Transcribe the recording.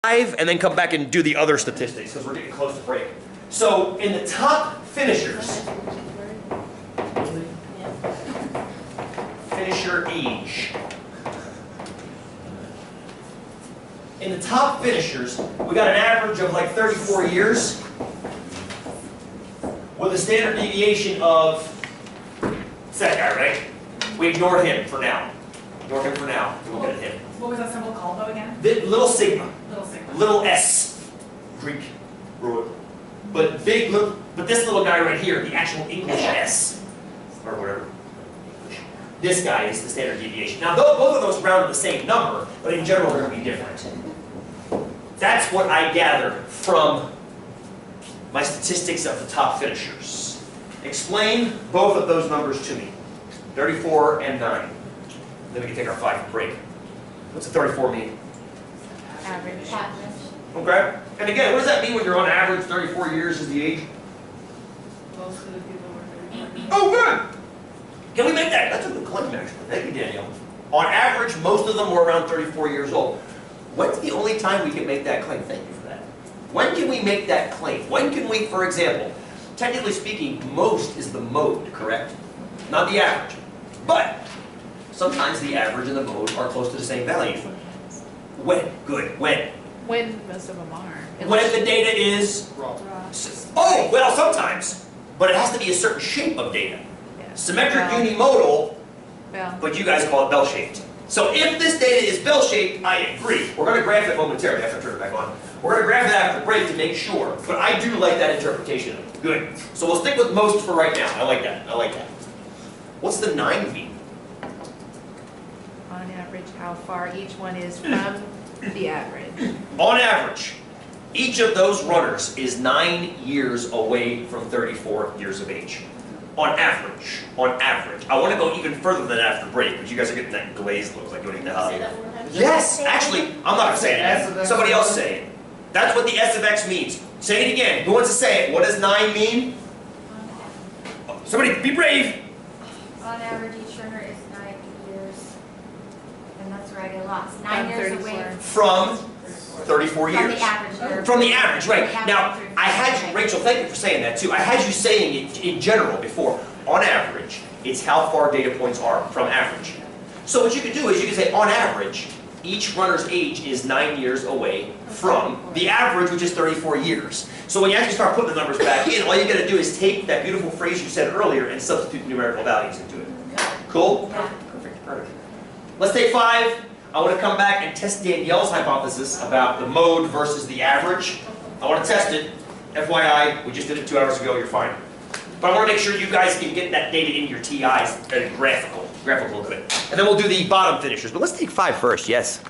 5 and then come back and do the other statistics because we're getting close to break. So in the top finishers, finisher age. In the top finishers, we got an average of like 34 years with a standard deviation of, it's that guy, right? We ignore him for now. Ignore him for now. We'll get at him. What was that symbol called though again? The little sigma. Little sigma. Little s. Greek. But big, but this little guy right here, the actual English s, or whatever. This guy is the standard deviation. Now, both of those round to the same number, but in general, they're going to be different. That's what I gather from my statistics of the top finishers. Explain both of those numbers to me. 34 and 9. Then we can take our 5 break. What's a 34 mean? Average. Okay. And again, what does that mean when you're on average 34 years is the age? Most of the people were 34. Oh, good. Can we make that? That's a good claim, actually. Thank you, Danielle. On average, most of them were around 34 years old. When's the only time we can make that claim? Thank you for that. When can we make that claim? When can we, for example, technically speaking, most is the mode, correct? Not the average. But sometimes the average and the mode are close to the same value. When? Good. When? When most of them are. When the data is... Oh, well, sometimes. But it has to be a certain shape of data. Yeah. Symmetric Well, unimodal, well, but you guys call it bell-shaped. So if this data is bell-shaped, I agree. We're going to graph it momentarily after I turn it back on. We're going to graph it after the break to make sure. But I do like that interpretation of it. Good. So we'll stick with most for right now. I like that. I like that. What's the 9 mean? on average, how far each one is from the average. On average, each of those runners is 9 years away from 34 years of age. On average. On average. I want to go even further than after break, but you guys are getting that glazed look like going to hell. Yes, actually, I'm not going to say it again. Somebody else say it. That's what the S of X means. Say it again. Who wants to say it? What does 9 mean? Somebody, be brave. On average, each runner is 9 years, and that's where I get lost. 9 years away From 34 years. from the average. From the average, right. From the Now, average. I had you, Rachel, thank you for saying that too. I had you saying it in general before. On average, it's how far data points are from average. So what you could do is you could say, on average, each runner's age is 9 years away from the average, which is 34 years. So when you actually start putting the numbers back in, all you got to do is take that beautiful phrase you said earlier and substitute numerical values into it. Cool? Yeah. Perfect, perfect. Let's take 5. I want to come back and test Danielle's hypothesis about the mode versus the average. I want to test it. FYI, we just did it 2 hours ago, you're fine. But I want to make sure you guys can get that data in your TIs and graphical good. And then we'll do the bottom finishers. But let's take 5 first, yes.